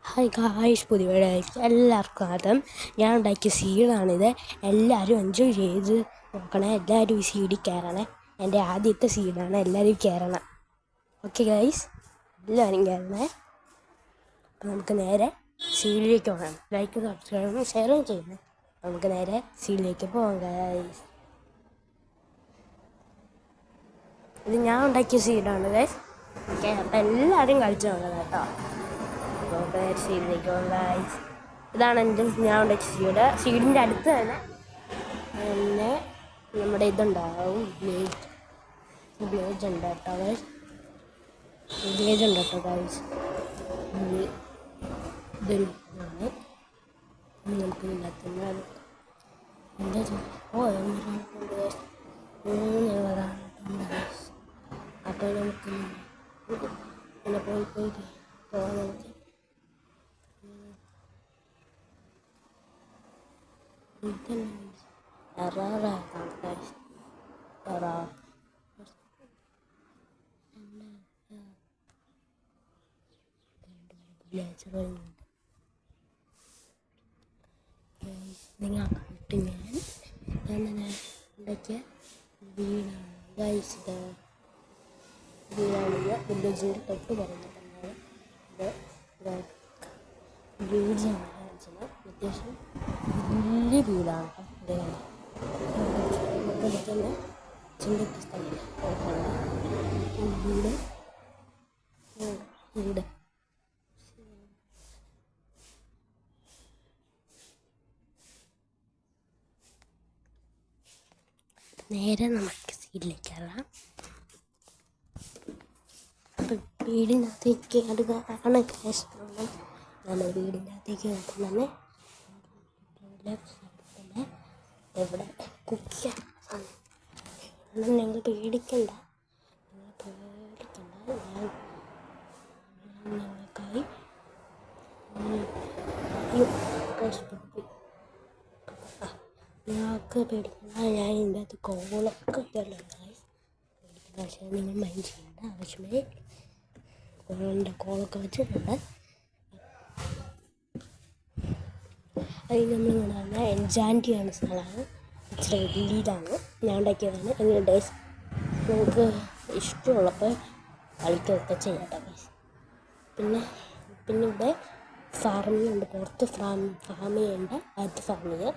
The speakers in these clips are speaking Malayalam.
ഹായ് ഗായ്സ്, പുതിയ വീഡിയോയിലേക്ക് എല്ലാവർക്കും സ്വാഗതം. ഞാൻ ഉണ്ടാക്കിയ സീഡാണിത്. എല്ലാവരും എൻജോയ് ചെയ്ത് നോക്കണേ. എല്ലാവരും ഈ സീഡിൽ കയറണേ. എൻ്റെ ആദ്യത്തെ സീഡാണ്. എല്ലാവരും കയറണം. ഓക്കെ ഗായ്സ്, എല്ലാവരും കയറണേ. അപ്പം നമുക്ക് നേരെ സീഡിലേക്ക് പോകാം. ലൈക്ക്, സബ്സ്ക്രൈബും ഷെയറും ചെയ്യണേ. നമുക്ക് നേരെ സീഡിലേക്ക് പോകാം ഗായ്സ്. ഇത് ഞാൻ ഉണ്ടാക്കിയ സീഡാണ് ഗായ്സ്. ഓക്കെ, അപ്പം എല്ലാവരും കളിച്ച് നോക്കണം കേട്ടോ. സീഡിലേക്ക് ഗൈസ്. ഇതാണ് ഞാൻ ഉണ്ടാക്കിയ സീഡിൻ്റെ അടുത്ത് തന്നെ നമ്മുടെ ഇതുണ്ടാവും, ബ്ലേഡ് ഉണ്ട് കേട്ടോ ഗൈസ്. ബ്ലേഡ് ഉണ്ട് കേട്ടോ ഗൈസ്. ഇതാണ് നമുക്ക് ഉണ്ടാക്കുന്നത്. അപ്പോൾ നമുക്ക് പിന്നെ പോയി പോകാൻ നമുക്ക് നിങ്ങൾ കണ്ടിട്ട് ഞാൻ ഉണ്ടാക്കിയ വീടാണ് ഗൈസ്. വീടാണിത്. വില്ലേജിൻ്റെ തൊട്ട് പറഞ്ഞിട്ടുണ്ടാണ് ഇത് വീടാണ്. അത്യാവശ്യം വലിയ വീടാണ് കേട്ടോ. തന്നെ ചിന്തക്ക് സ്ഥലം വീട് വീട് നേരെ നമുക്ക് സീഡിലേക്ക് കയറാം. അപ്പം വീടിനകത്തേക്ക് അടുക്കാണ് കേസ്. നമ്മൾ വീടിൻ്റെ അകത്തേക്ക് കയറുമ്പോൾ തന്നെ തന്നെ ഇവിടെ കുക്ക് ചെയ്യാൻ നിങ്ങൾ പേടിക്കണ്ട. ഞാൻ നിങ്ങൾക്കായി ഞങ്ങൾക്ക് പേടിക്കണ്ട. ഞാൻ ഇതിൻ്റെ അകത്ത് കോളൊക്കെ ഇട്ടുണ്ടായി. പേടിക്കണ്ട, പക്ഷേ നിങ്ങൾ മൈൻഡ് ചെയ്യേണ്ട ആവശ്യമേ. കോളൊക്കെ വെച്ചിട്ടുണ്ട്. അത് നമ്മൾ പറഞ്ഞാൽ എൻജാൻറ്റി ആണ് സ്ഥലമാണ്. ഇച്ചിരി വലിയതാണ്. ഞാൻ ഉണ്ടാക്കിയതാണ്. എങ്ങനെ ഡേയ്സ് നിങ്ങൾക്ക് ഇഷ്ടമുള്ളപ്പോൾ കളിക്കുകയൊക്കെ ചെയ്യാട്ടോ ഗൈസ്. പിന്നെ ഇവിടെ ഫാമിംഗ് ഉണ്ട്. പുറത്ത് ഫാം ചെയ്യേണ്ട അത് ഫാമിങ്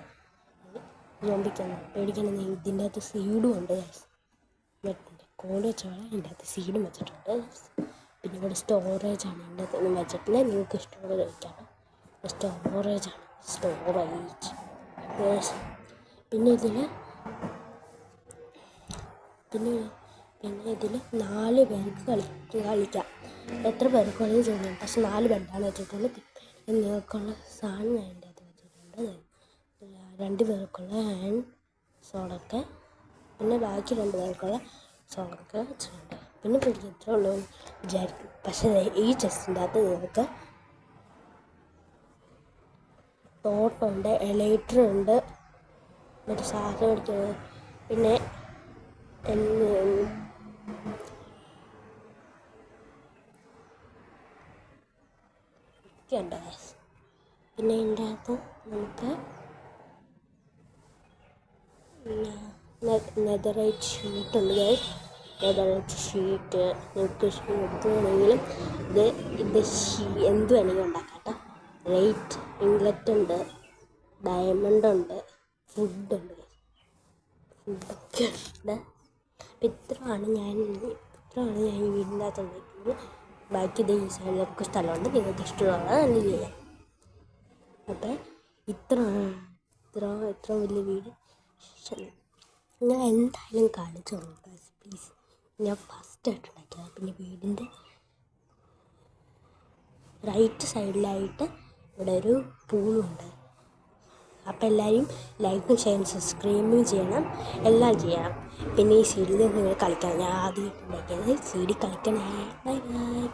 നോമ്പിക്കണം. പേടിക്കണം. ഇതിൻ്റെ അകത്ത് സീഡും ഉണ്ട് ഗൈസ്. കോഡ് വെച്ചോളാം. ഇതിൻ്റെ അകത്ത് സീഡും വെച്ചിട്ടുണ്ട്. പിന്നെ ഇവിടെ സ്റ്റോറേജാണ്. ഇതിൻ്റെ അകത്തൊന്നും വെച്ചിട്ടില്ല. നിങ്ങൾക്ക് ഇഷ്ടമുള്ളത് കഴിക്കാം. സ്റ്റോറേജാണ്. സ്റ്റോറേജ്. പിന്നെ ഇതിൽ 4 പേർക്ക് കളിക്കാം. എത്ര പേർക്ക് വേണമെങ്കിൽ ചെയ്യാം. പക്ഷെ 4 ബെഡാണ് വെച്ചിട്ടുള്ളത്. നിങ്ങൾക്കുള്ള സാധനം ഞാൻ അതിൻ്റെ അകത്ത് വെച്ചിട്ടുണ്ട്. 2 പേർക്കുള്ള ഹാൻഡ് സോളൊക്കെ, പിന്നെ ബാക്കി 2 പേർക്കുള്ള സോളൊക്കെ വെച്ചിട്ടുണ്ട്. പിന്നെ പിടിക്കുക എത്ര ഉള്ളൂ വിചാരിക്കും. പക്ഷേ ഈ ചെസ്റ്റിൻ്റെ അകത്ത് നിങ്ങൾക്ക് തോട്ടുണ്ട്, എലൈറ്റർ ഉണ്ട്, മറ്റേ സാധനം മേടിക്കുന്നത്, പിന്നെ ഉണ്ട്. പിന്നെ ഇതിൻ്റെ അകത്ത് നമുക്ക് നെതറൈറ്റ് ഷീറ്റുണ്ട് ഗൈസ്. നെതറൈറ്റ് ഷീറ്റ് നിങ്ങൾക്ക് എന്ത് വേണമെങ്കിലും ഇത് എന്ത് വേണമെങ്കിലും ഉണ്ടാക്കാം കേട്ടോ. ലൈറ്റ് ഇംഗ്ലറ്റ് ഉണ്ട്, ഡയമണ്ട് ഉണ്ട്, ഫുഡൊക്കെ ഉണ്ട്. ഇത്രയാണ് ഞാൻ ഈ വീടിൻ്റെ അകത്ത് ഉണ്ടാക്കുന്നത്. ബാക്കി ഈ സൈഡിലൊക്കെ സ്ഥലമുണ്ട്. നിങ്ങൾക്ക് ഇഷ്ടമുള്ളത് നല്ല ചെയ്യാം. അപ്പം ഇത്ര വലിയ വീട് ഞാൻ എന്തായാലും കാണിച്ചു നോക്കാം പ്ലീസ്. ഞാൻ ഫസ്റ്റായിട്ട് ഉണ്ടാക്കിയത്. പിന്നെ വീടിൻ്റെ റൈറ്റ് സൈഡിലായിട്ട് ഇവിടെ ഒരു പൂളുണ്ട്. അപ്പോൾ എല്ലാവരും ലൈക്കും ഷെയറും സബ്സ്ക്രൈബും ചെയ്യണം. എല്ലാം ചെയ്യണം. പിന്നെ ഈ സീഡിൽ നിങ്ങൾ കളിക്കണം. ഞാൻ ആദ്യമായിട്ട് ഉണ്ടാക്കിയത്. സീഡിൽ കളിക്കണേ. Bye by.